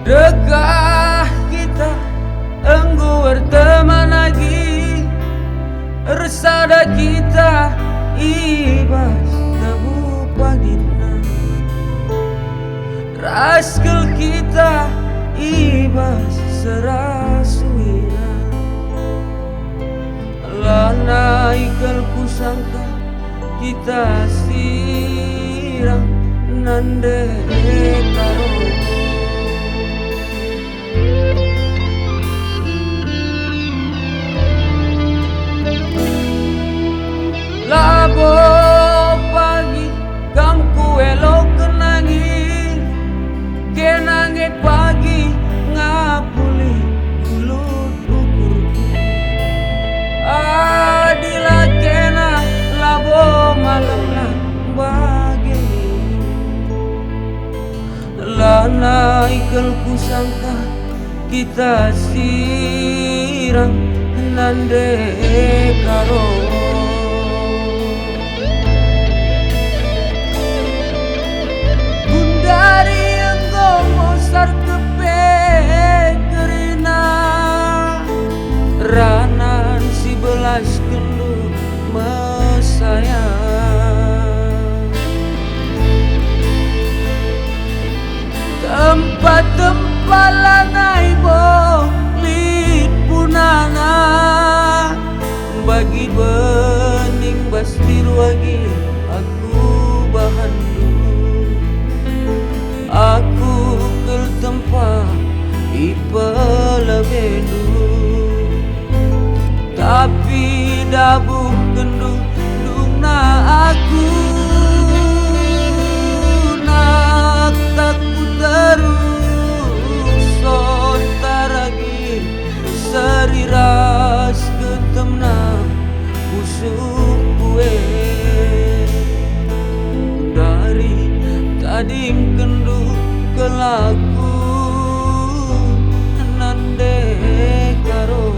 Dekah kita enggu berteman lagi, resada kita ibas tabu pagina, raskel kita ibas serasuina. Lana ikal kusangka kita sirang nande karo. Labo pagi kamku elok kenangi, kenangi pagi ngapuli kulut ukurku. Adila kena labo malam lang bagi, lana ikal kusangka kita sirang nande karo. Dari engkau mosar kepe kerina, ranan si belas kendu mesayang. Tempat-tempat lanai bo lit punana, bagi bening bastir wagi aku bahan. Aku ke tempat ipelebenu, tapi dabuh kendu dungna aku nak takut terus sontaragi seriras ketemna busuk kue dari tadim kendu kelaku nande karo.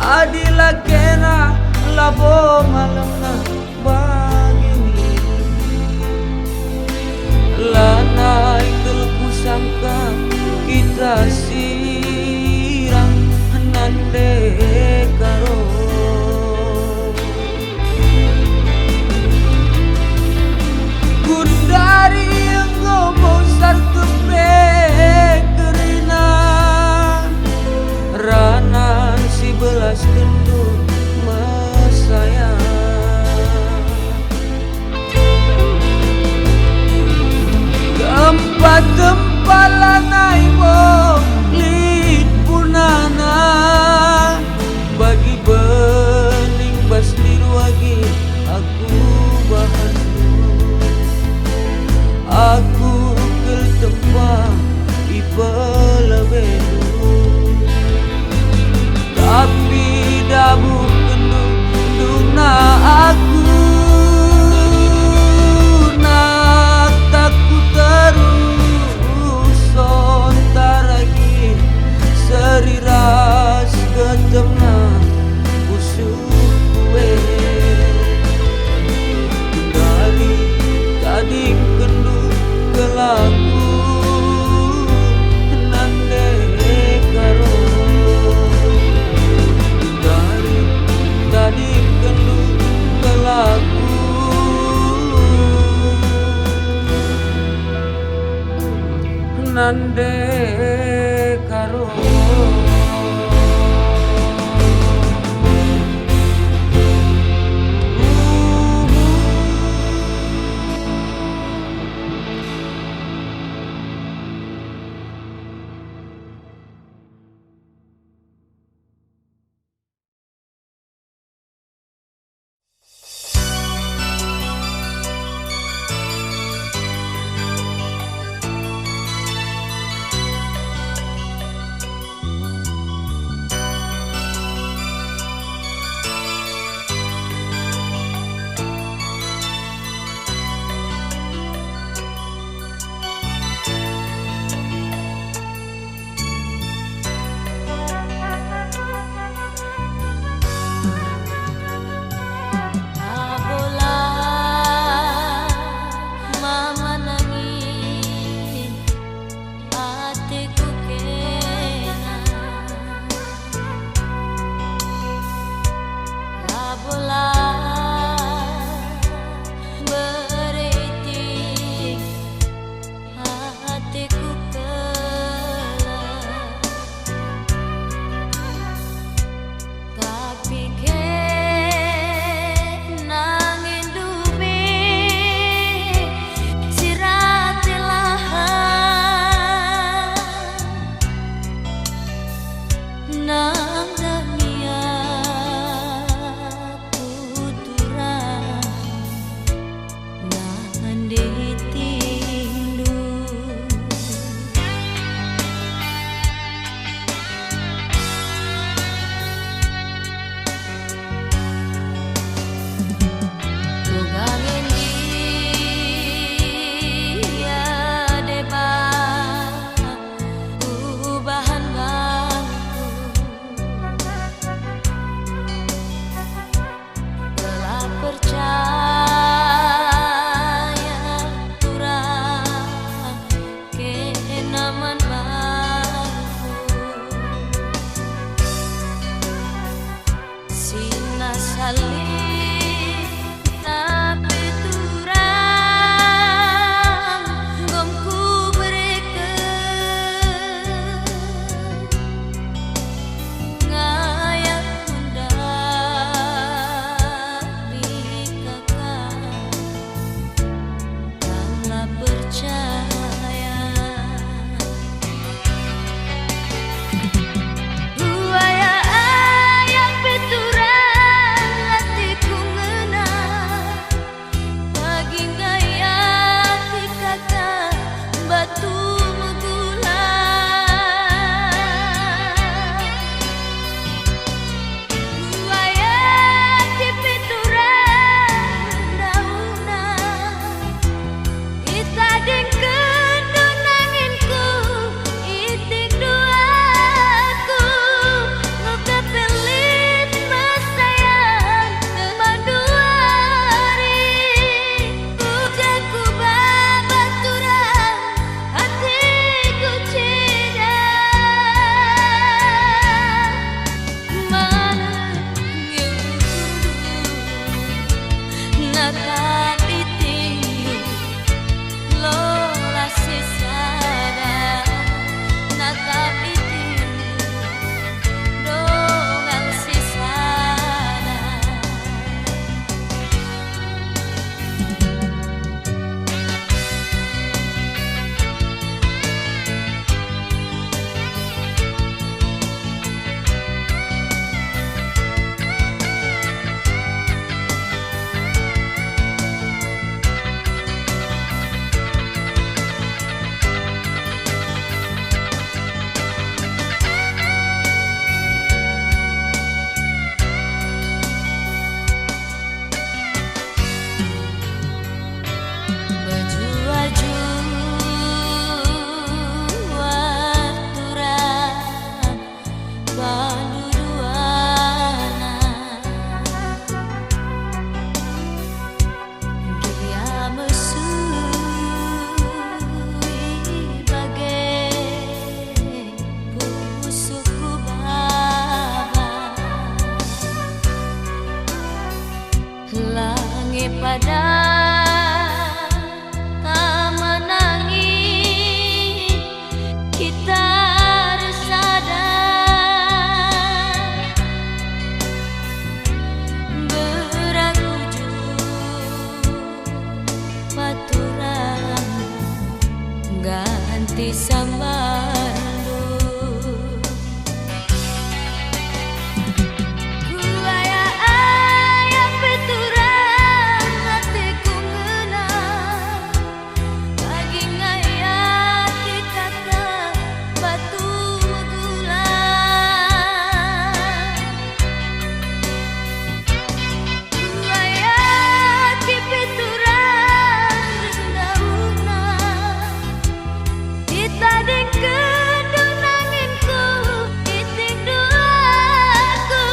Adila kena labo malam na bagini, lana ikal kusangka kita sirang nande karo. Gundari engkau bosar kepe kerina, ranan si belas kendu mesayang. Tempat-tempat lanai bo lit punana, bagi bening bastir wagi aku bahan. Aku ke tempat ipelebenu, tapi dabu kendu duna aku nak takut terus sontaragi seriras ketemna busuk kue dari tadi kendu kelaku nande karo. Dari tadi kendu kelaku nande karo. pada tamanangi kita resada beraguju baturan ganti sambandu kuaya ayah peturan hatiku ngena bagi ngaya kata batu gula kuaya di peturan rendauna ditading kedung nanginku iting duaku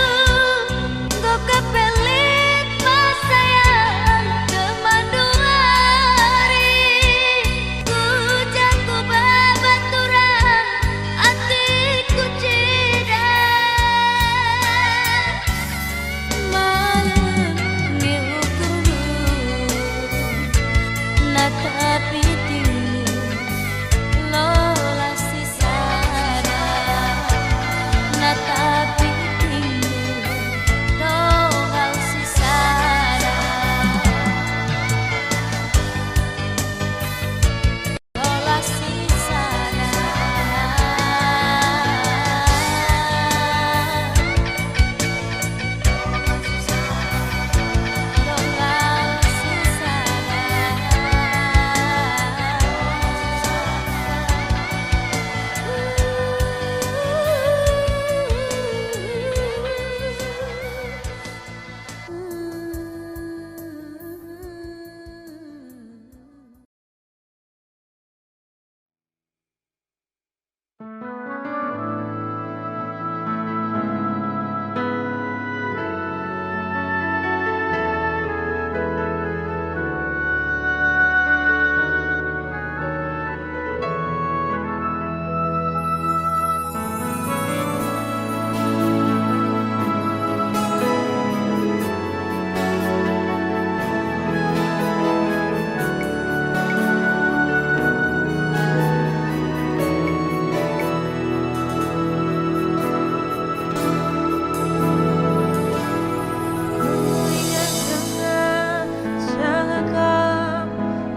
go kepelit masayang kemanduari ku jago babaturan atiku cidak malam ngiukuru natapi tinggu lola sisara natapi tinggu lola sisara lola sisara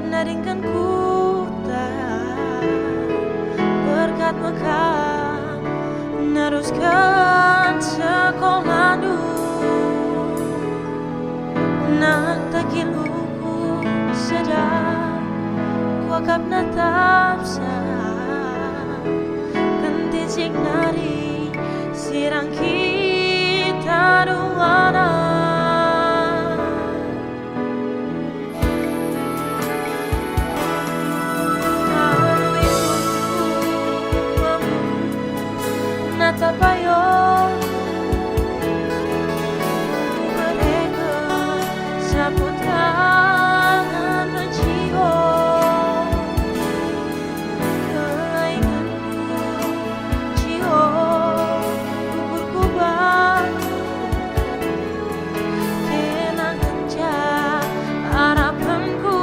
Nadingkan ku berkat mekam neruskan sekolah nak takiluku sedang kuakap natap sa kantin signari sirang kita duana tapayo mereka saputan mencio kelainganku cio kuburku batu kenang kencang harapanku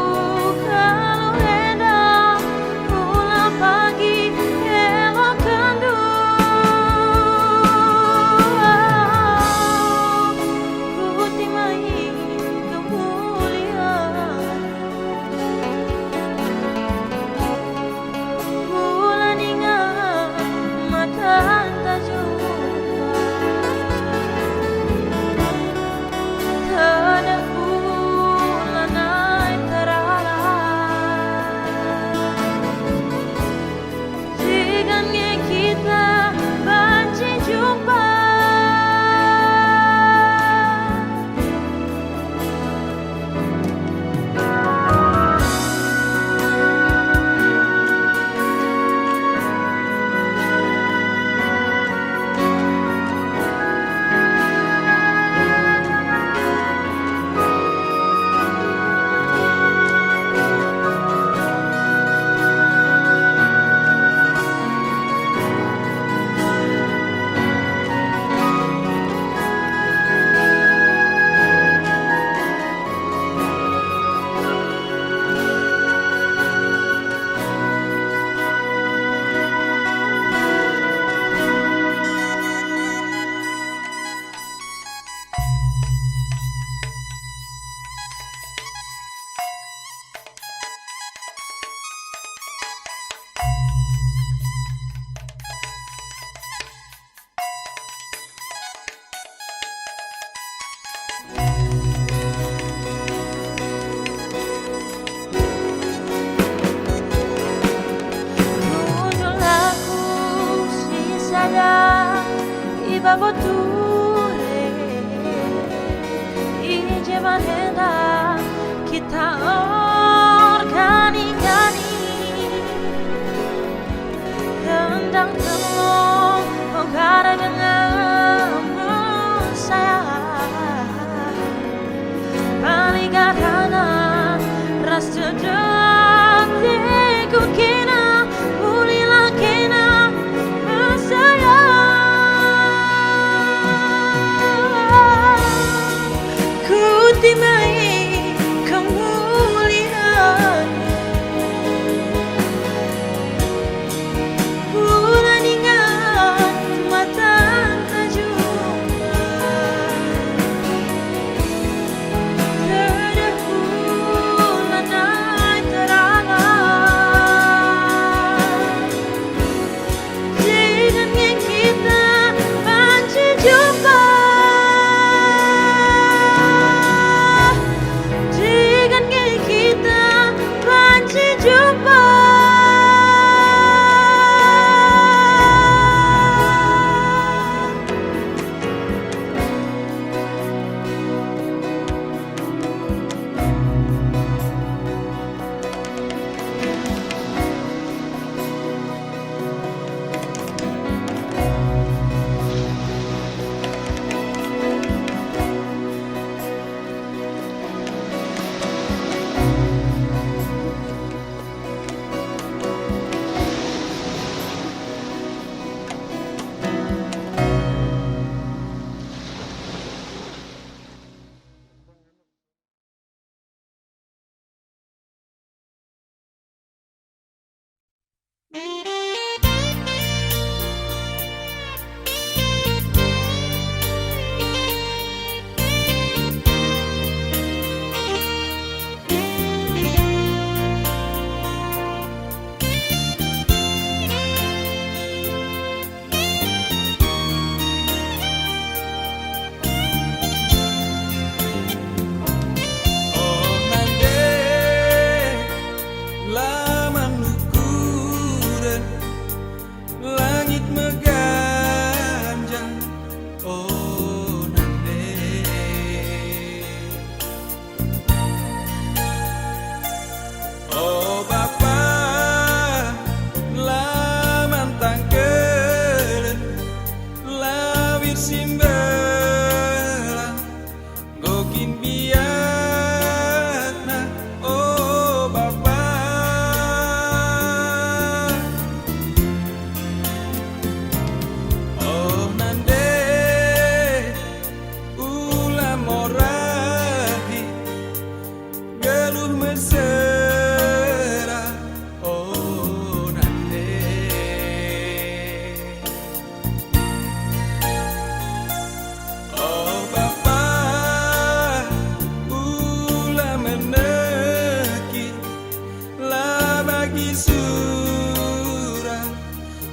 kalau hendak pulang pagi elok kendu kemuliaan baboture ije barhenda kita organi-gani tendang telung mengkara denganmu sayang paligatana ras cedek ku kena ulilah kena timai kemuliaan bulan ingat mata tak jumpa terdah bulan naik terangan dengan kita panci jumpa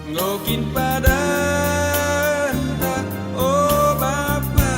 Ngokin pada oh Bapa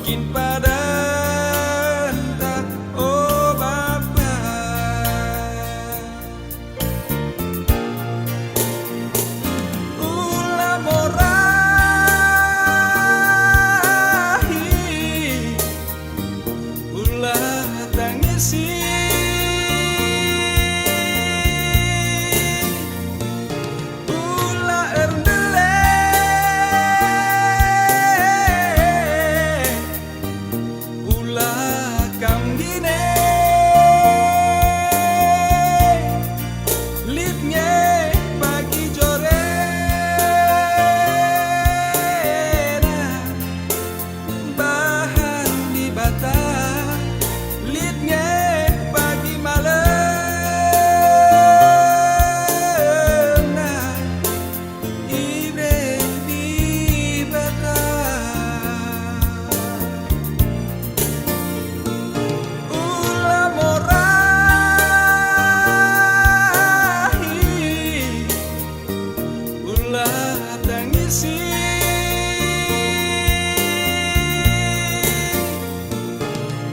mungkin pada entah, oh Bapa. Ulah morahi, ulah tangisi, ulah erdele, ulah kamgine, litnya pagi jorena, bahan di bata, litnya pagi malam, nah ibre di bata. Ulah morahi, ulah tangisi,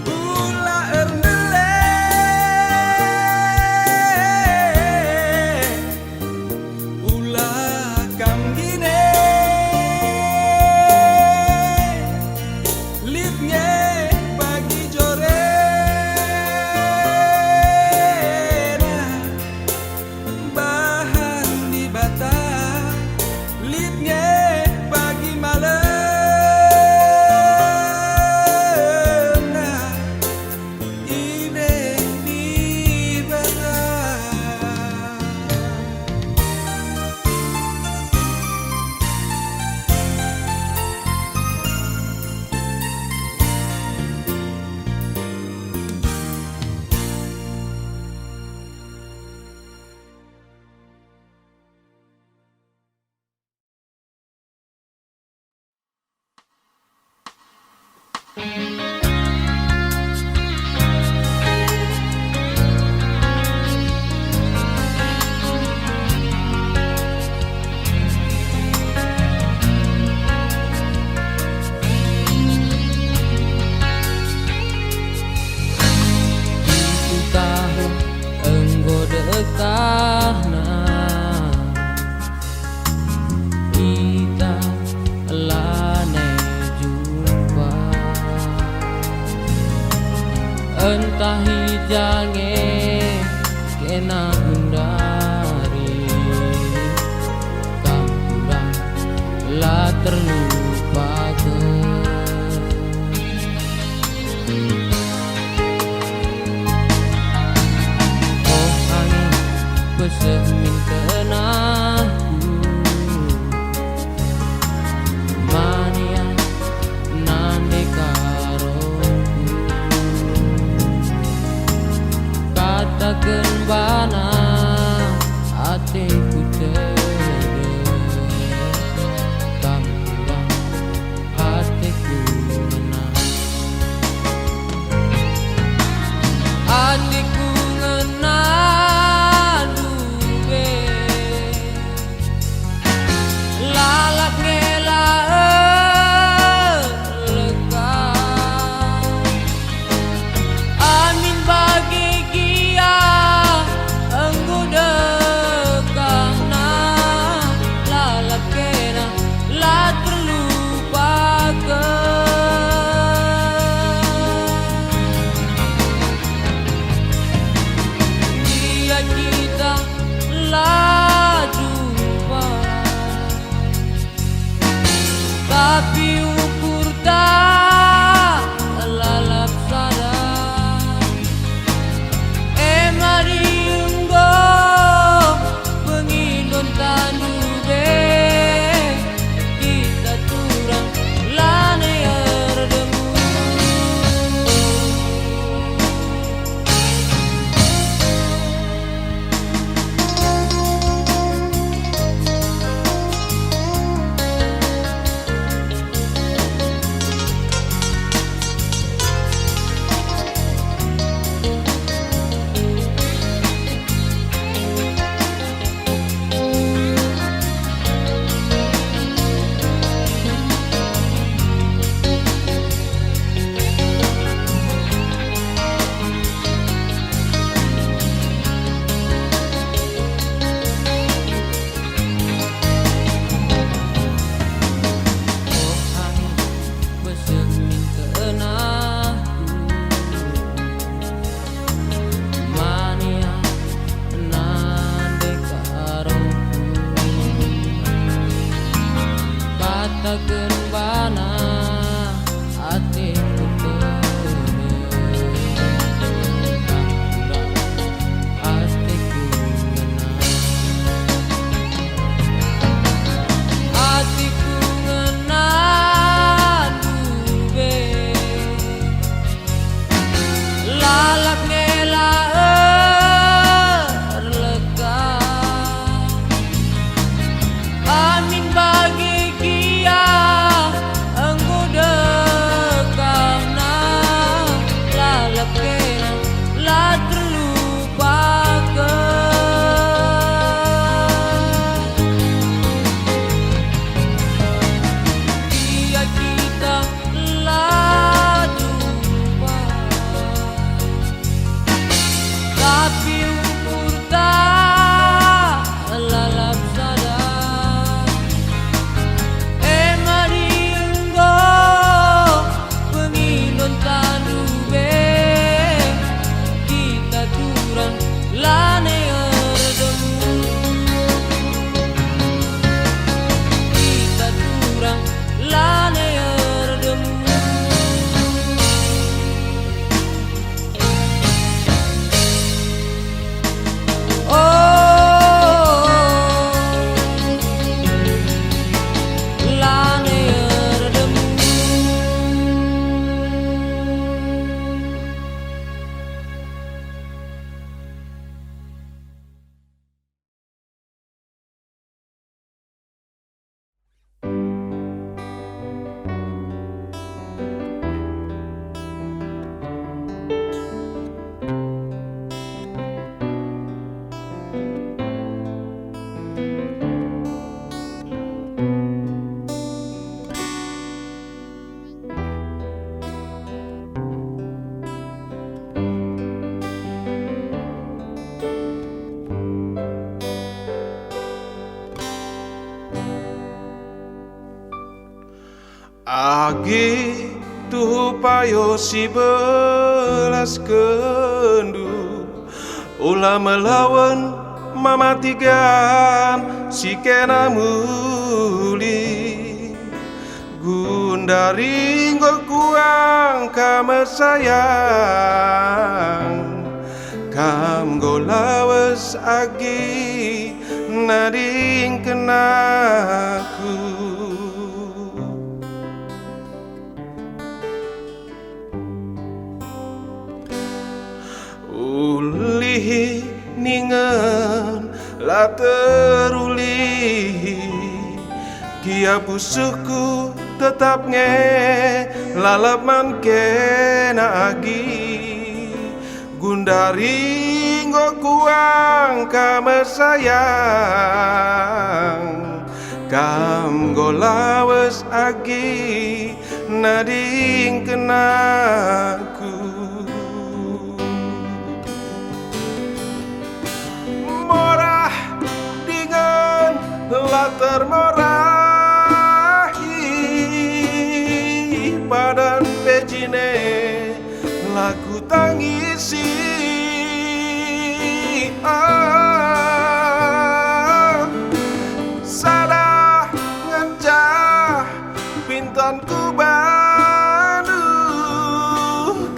ulah erdele, ulah kamgine, litnya pagi jorena, bahan di bata, litnya pagi malam, nah ibre di bata. Itu tahun enggo dekahna, kita lane jumpa. Entah hijange kena hindari, kampuran lah terlupakan. Oh angin pesemin kenahku, mania nande karoku, katakan bana hatiku cedek, kampuran Agi tuh payo si belas kendu ulah melawan mamatigan si kena muli gundari kuang kama sayang kam golawas agi nading kenaku ulih ningen la teruli kia pusuhku tetap nge lalap man kena agi gundari kuang kama sayang kam golawas agi nading kenaku termorahi padan pejine lagu tangisi sadah ngencah pintanku bandu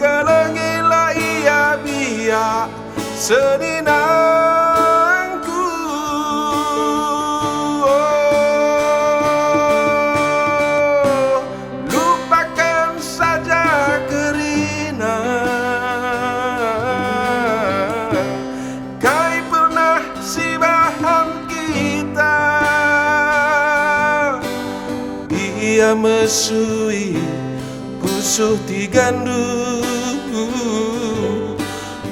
kelengila iya biak senina ia mesui pusuh tigandu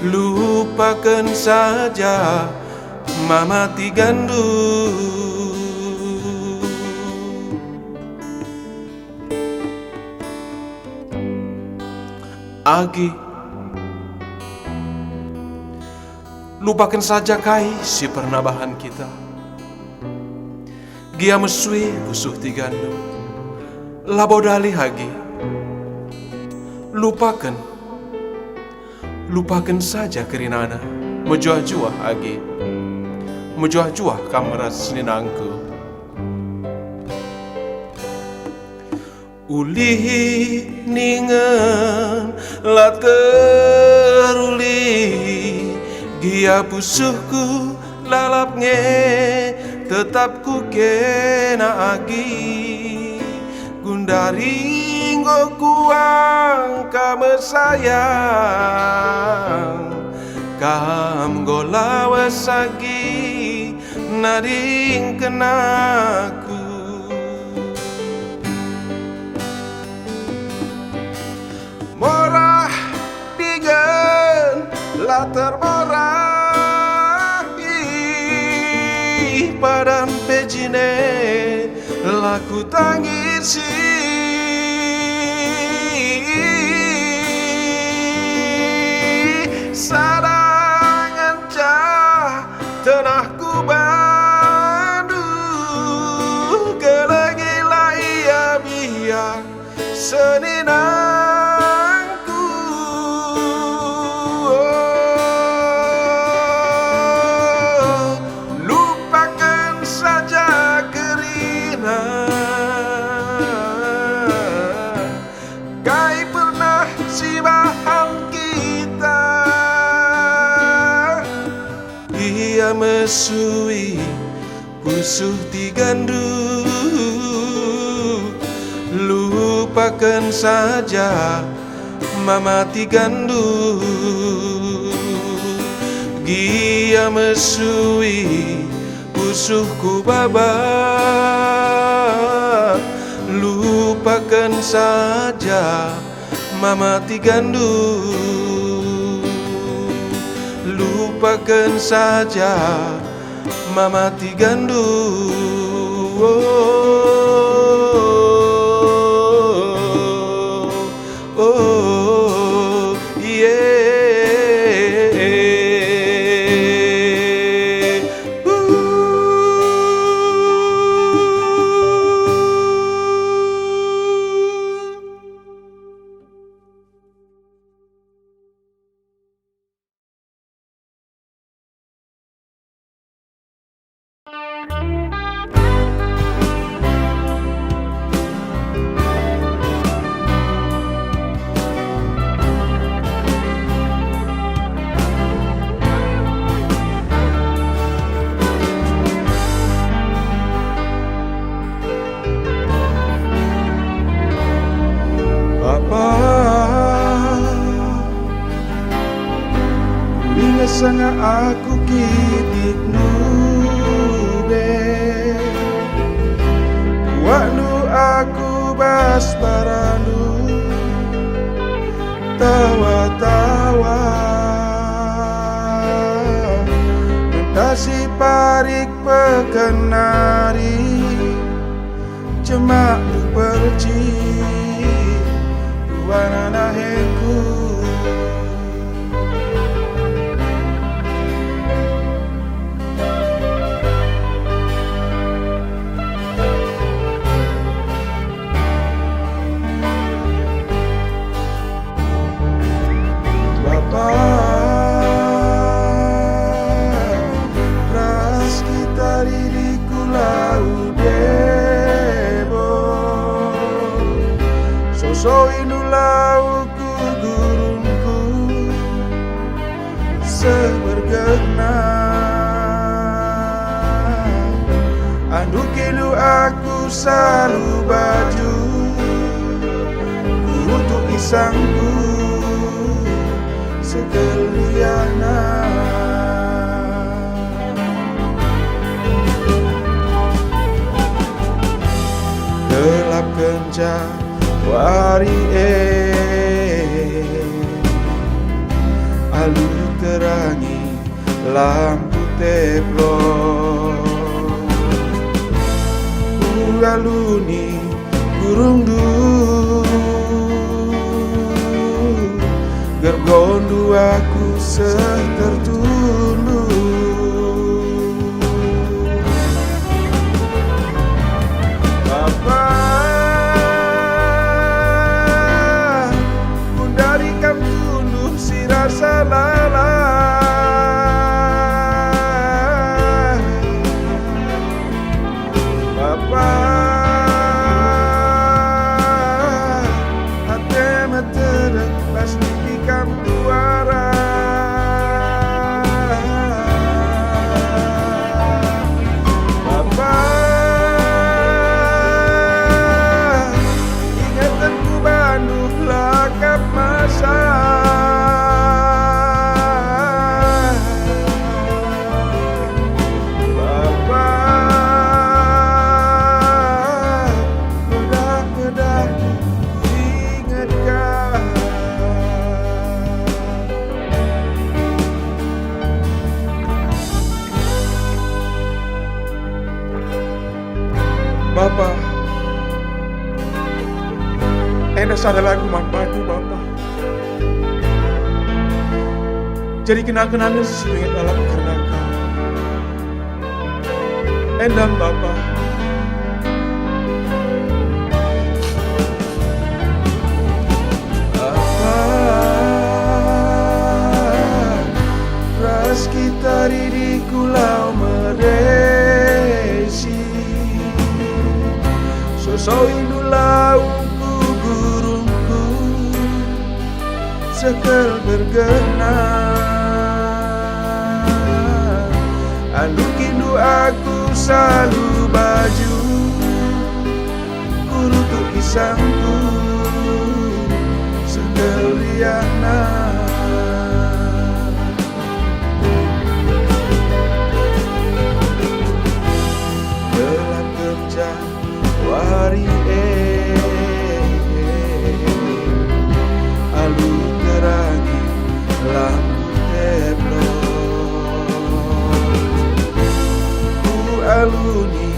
lupakan saja mama tigandu Agi lupakan saja kai si pernabahan kita gia mesui pusuh tigandu labodali hagi lupakan saja kerinana mejuah-juah agi mejuah-juah kameras ninangku ulih ningen la teruli gia pusuhku lalap nge tetap ku kena agi gundari kuang kama sayang kam golawas agi nading kenaku morah digen la termorahi padan pejine laku tangisi sadangan cah tenahku bandu kelengila ia biak seninangku lupakan saja kerina kai pernah si bahan kita ia mesui pusuh tigandu lupakan saja mama tigandu gia mesui pusuhku baba lupakan saja mama tigandu lupakan saja mama tigandu sanga aku kitik nube waktu aku bas paranu tawa-tawa mentasi parik pekenari cemak perci wanana hengku so inulau ku gurungku sebergena anu kilu aku salu baju guru tu isangku sekaliana gelap kencang wari alu terangi lampu teplon aluni gurung du gergondu aku setertulu Bapak, enda sada lagu manfaatu Bapak. Jadi kenang-kenangan sesuai dalam karena kau. Endang Bapak. Ras kita di kulau meresi. So inulau ku gurungku sekel bergena anu kindu aku salu baju guru tu isangku sekel liana gelap kencang wari alu terangi lampu teplon ku aluni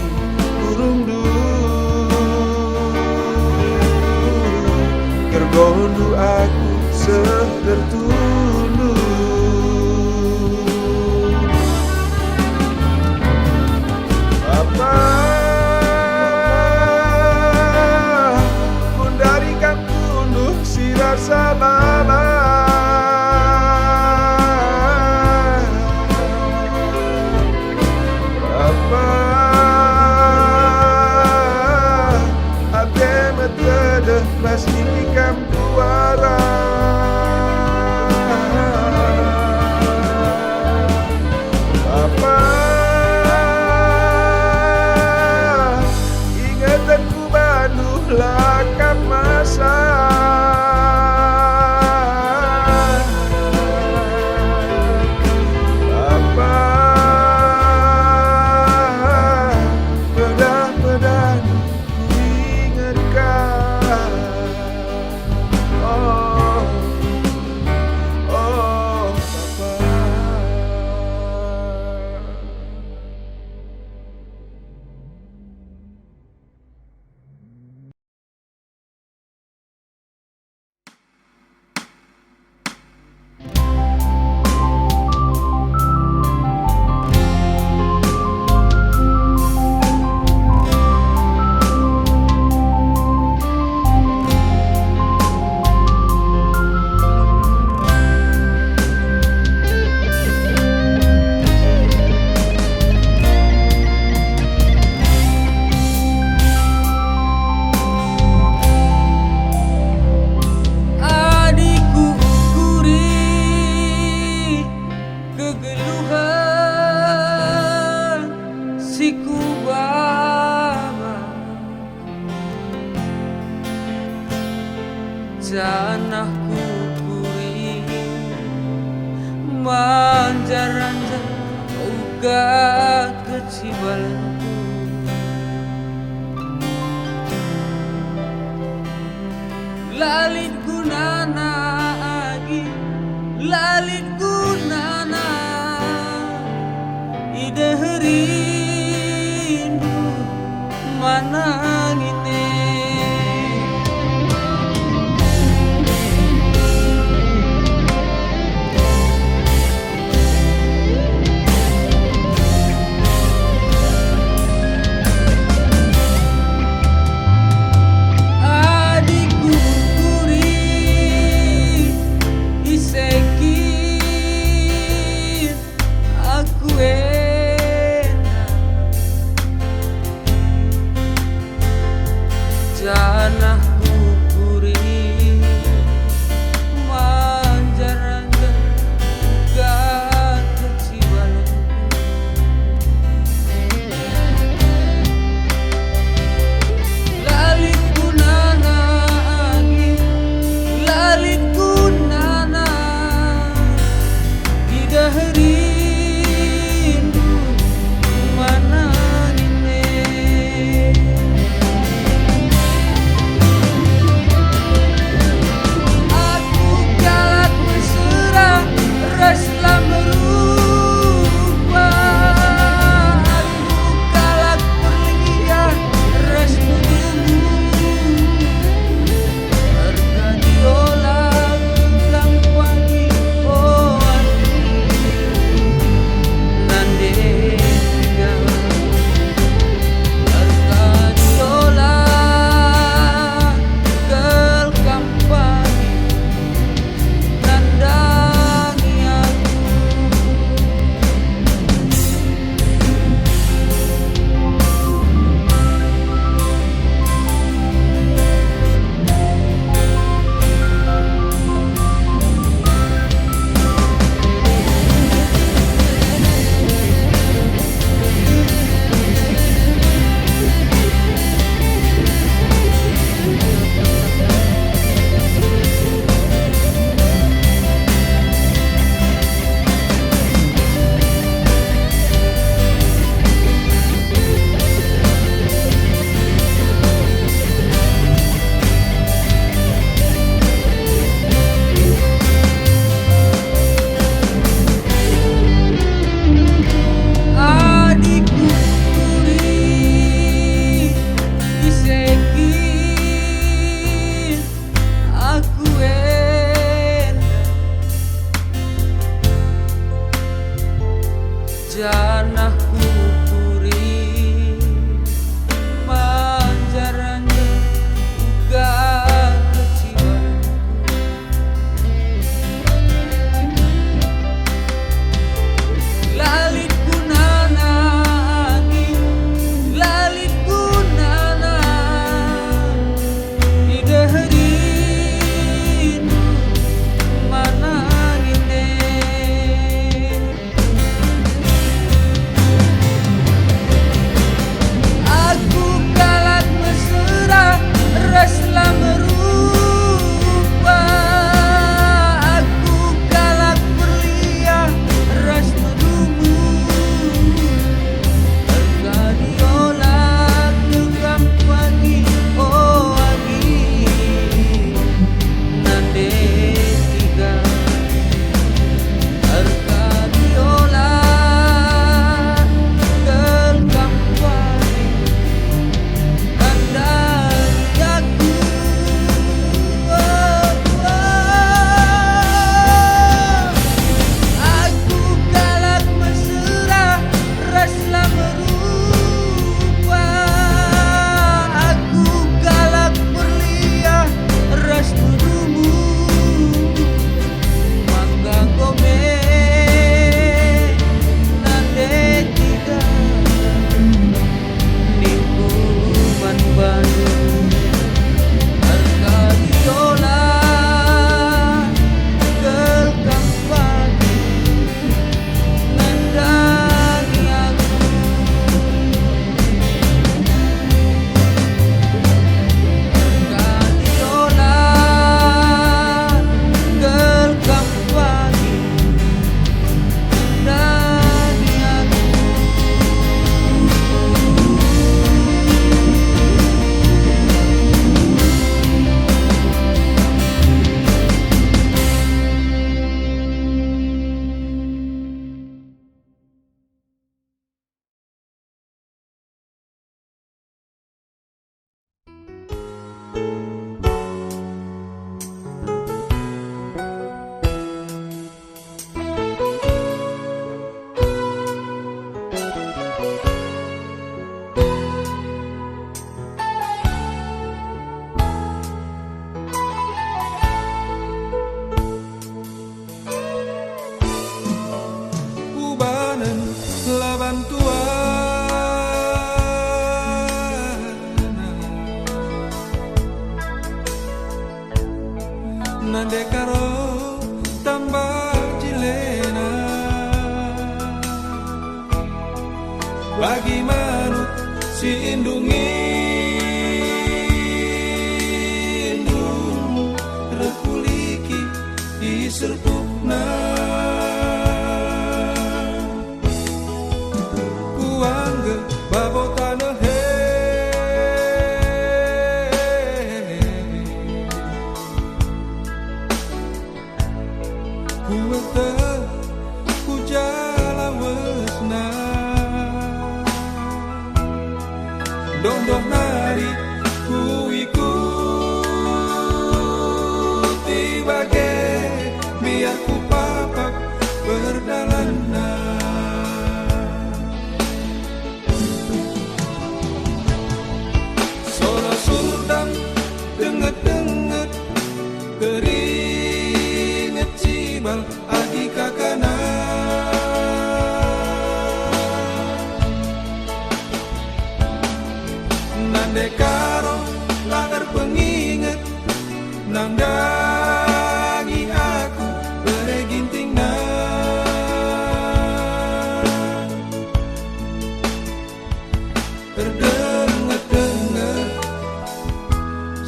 burung du gergondu aku setertulu apa salala apa ate metede pasti ikam tuara apa ingatanku banuh lakap masa tanah kupuri manjaranja uga kecibalanku lalit gunana agi lalit gunana ide rindu manangine nande karo tambah jilena bagi manut si indung rekuliki di serpukna kuangge babotana he kuwete kujala wesna dong nari ku ikuti bagai biar ku papak berdalanan suara surdam denget-denget keringet cibal adi kakana nande karo latar penginget nandangi aku bereginting na terdenget-denget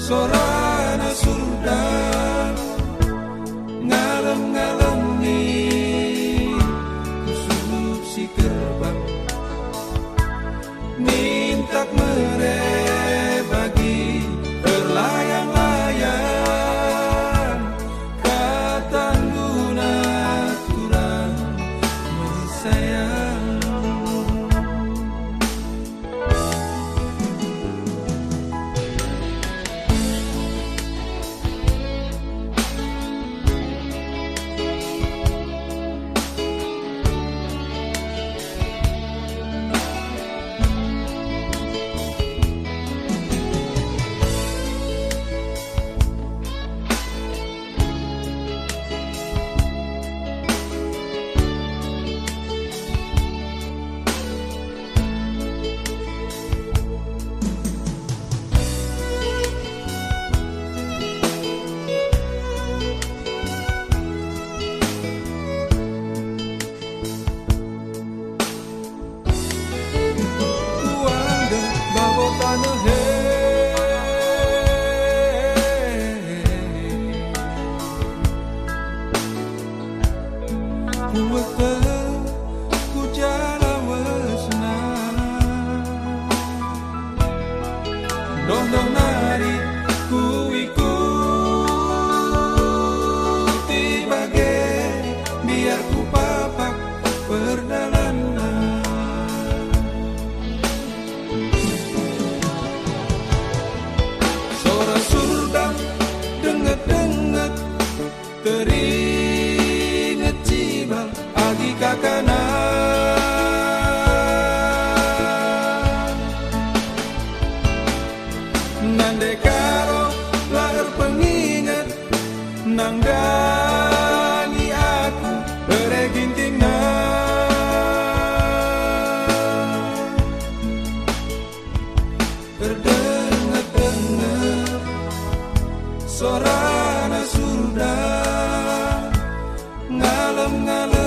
sorana surdan ngalem-ngalemi kusup si kerbang mintak mere bagi berlayang-layang katan guna turang sayang kuangge babotana he kuwete kujala wesna dong nari ku ikuti bagai biar ku papak berdalanan suara surdam denget-denget teringet cibal agi kakana nande karo lahir penginget nanggani aku bereginting na terdenget-denget sorana surda ngalem-ngalem